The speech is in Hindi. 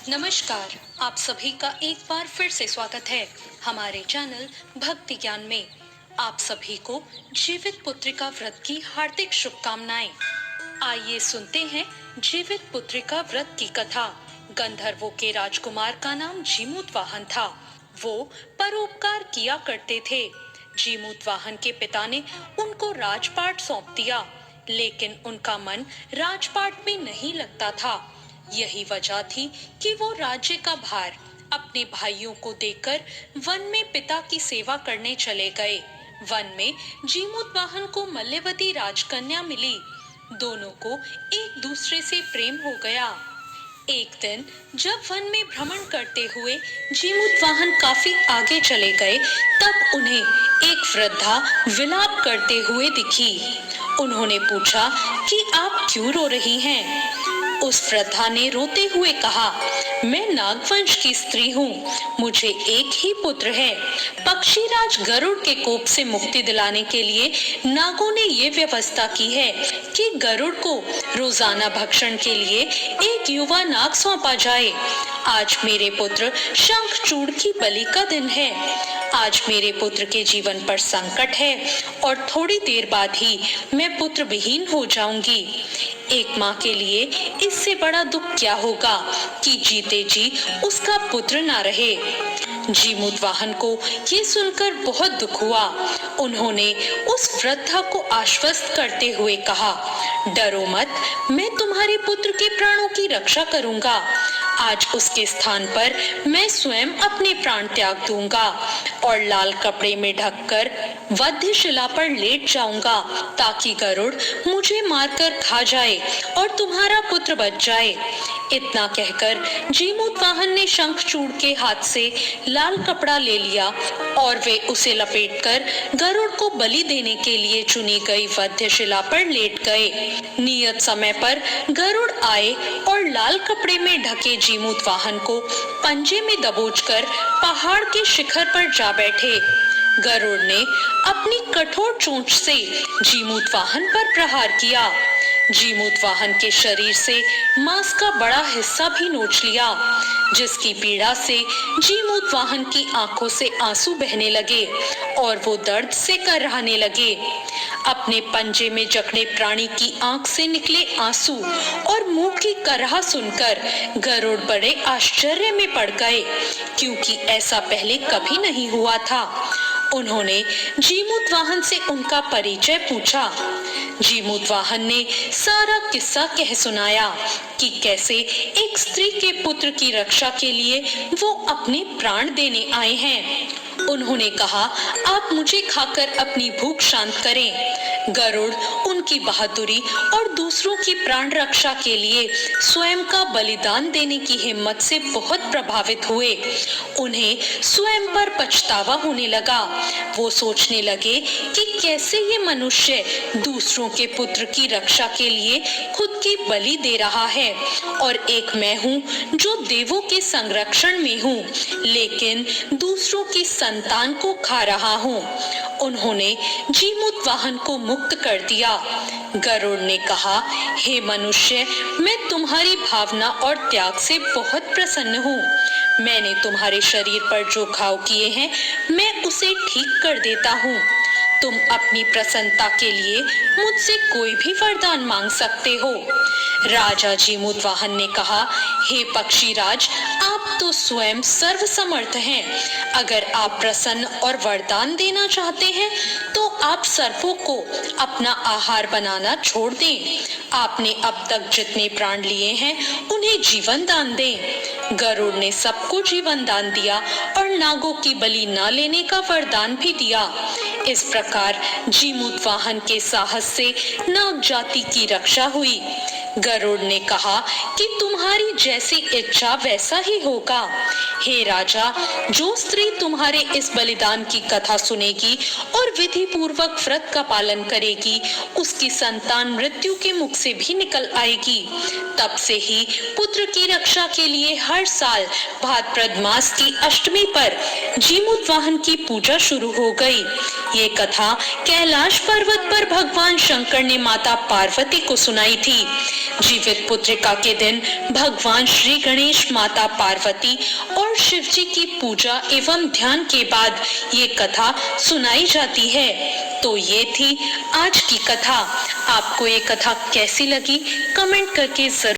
नमस्कार। आप सभी का एक बार फिर से स्वागत है हमारे चैनल भक्ति ज्ञान में। आप सभी को जीवित पुत्रिका व्रत की हार्दिक शुभकामनाएं। आइए सुनते हैं जीवित पुत्रिका व्रत की कथा। गंधर्वों के राजकुमार का नाम जीमूतवाहन था। वो परोपकार किया करते थे। जीमूतवाहन के पिता ने उनको राजपाट सौंप दिया, लेकिन उनका मन राजपाट में नहीं लगता था। यही वजह थी कि वो राज्य का भार अपने भाइयों को देकर वन में पिता की सेवा करने चले गए। वन में जीमूतवाहन को मल्यवती राजकन्या मिली। दोनों को एक दूसरे से प्रेम हो गया। एक दिन जब वन में भ्रमण करते हुए जीमूतवाहन काफी आगे चले गए, तब उन्हें एक वृद्धा विलाप करते हुए दिखी। उन्होंने पूछा कि आप क्यों रो रही हैं? उस वृद्धा ने रोते हुए कहा, मैं नागवंश की स्त्री हूँ। मुझे एक ही पुत्र है। पक्षीराज गरुड़ के कोप से मुक्ति दिलाने के लिए नागों ने ये व्यवस्था की है कि गरुड़ को रोजाना भक्षण के लिए एक युवा नाग सौंपा जाए। आज मेरे पुत्र शंखचूड़ की बलि का दिन है। आज मेरे पुत्र के जीवन पर संकट है और थोड़ी देर बाद ही मैं पुत्र विहीन हो जाऊंगी। एक माँ के लिए इससे बड़ा दुख क्या होगा कि जीते जी उसका पुत्र ना रहे। जीमूतवाहन को ये सुनकर बहुत दुख हुआ। उन्होंने उस वृद्धा को आश्वस्त करते हुए कहा, डरो मत, मैं तुम्हारे पुत्र के प्राणों की रक्षा करूंगा। आज उसके स्थान पर मैं स्वयं अपने प्राण त्याग दूंगा और लाल कपड़े में ढककर वध्यशिला पर लेट जाऊंगा, ताकि गरुड़ मुझे मारकर खा जाए और तुम्हारा पुत्र बच जाए। इतना कहकर जीमूतवाहन ने शंखचूड़ के हाथ से लाल कपड़ा ले लिया और वे उसे लपेटकर गरुड़ को बलि देने के लिए चुनी गई वध्यशिला पर लेट गए। नियत समय पर गरुड़ आए और लाल कपड़े में ढके जीमूतवाहन को पंजे में दबोचकर पहाड़ के शिखर पर जा बैठे। गरुड़ ने अपनी कठोर चोंच से जीमूतवाहन पर प्रहार किया। जीमूतवाहन के शरीर से मांस का बड़ा हिस्सा भी नोच लिया, जिसकी पीड़ा से जीमूतवाहन की आंखों से आंसू बहने लगे और वो दर्द से कराहने लगे। अपने पंजे में जकड़े प्राणी की आंख से निकले आंसू और मुंह की कराह सुनकर गरुड़ बड़े आश्चर्य में पड़ गए, क्योंकि ऐसा पहले कभी नहीं हुआ था। उन्होंने जीमूतवाहन से उनका परिचय पूछा। जीमूतवाहन ने सारा किस्सा कह सुनाया कि कैसे एक स्त्री के पुत्र की रक्षा के लिए वो अपने प्राण देने आए हैं। उन्होंने कहा, आप मुझे खाकर अपनी भूख शांत करें। गरुड़ उनकी बहादुरी और दूसरों की प्राण रक्षा के लिए स्वयं का बलिदान देने की हिम्मत से बहुत प्रभावित हुए। उन्हें स्वयं पर पछतावा होने लगा। वो सोचने लगे कि कैसे ये मनुष्य दूसरों के पुत्र की रक्षा के लिए खुद की बलि दे रहा है, और एक मैं हूँ जो देवों के संरक्षण में हूँ, लेकिन दूसरों की संतान को खा रहा हूँ। उन्होंने जीमूतवाहन को मुक्त कर दिया। गरुड़ ने कहा, हे मनुष्य, मैं तुम्हारी भावना और त्याग से बहुत प्रसन्न हूँ। मैंने तुम्हारे शरीर पर जो घाव किए हैं, मैं उसे ठीक कर देता हूँ। तुम अपनी प्रसन्नता के लिए मुझसे कोई भी वरदान मांग सकते हो। राजा जीमूतवाहन ने कहा, हे पक्षीराज, आप तो स्वयं सर्वसमर्थ हैं। अगर आप प्रसन्न और वरदान देना चाहते हैं तो आप सर्पों को अपना आहार बनाना छोड़ दें। आपने अब तक जितने प्राण लिए हैं उन्हें जीवन दान दें। गरुड़ ने सबको जीवन दान दिया और नागों की बलि न लेने का वरदान भी दिया। इस प्रकार जीमूतवाहन के साहस से नाग जाति की रक्षा हुई। गरुड़ ने कहा कि तुम्हारी जैसी इच्छा वैसा ही होगा। हे राजा, जो स्त्री तुम्हारे इस बलिदान की कथा सुनेगी और विधि पूर्वक व्रत का पालन करेगी, उसकी संतान मृत्यु के मुख से भी निकल आएगी। तब से ही पुत्र की रक्षा के लिए हर साल भाद्रपद मास की अष्टमी पर जीमूतवाहन की पूजा शुरू हो गई। ये कथा कैलाश पर्वत पर भगवान शंकर ने माता पार्वती को सुनाई थी। जीवित पुत्रिका के दिन भगवान श्री गणेश, माता पार्वती और शिव जी की पूजा एवं ध्यान के बाद ये कथा सुनाई जाती है। तो ये थी आज की कथा। आपको ये कथा कैसी लगी कमेंट करके जरूर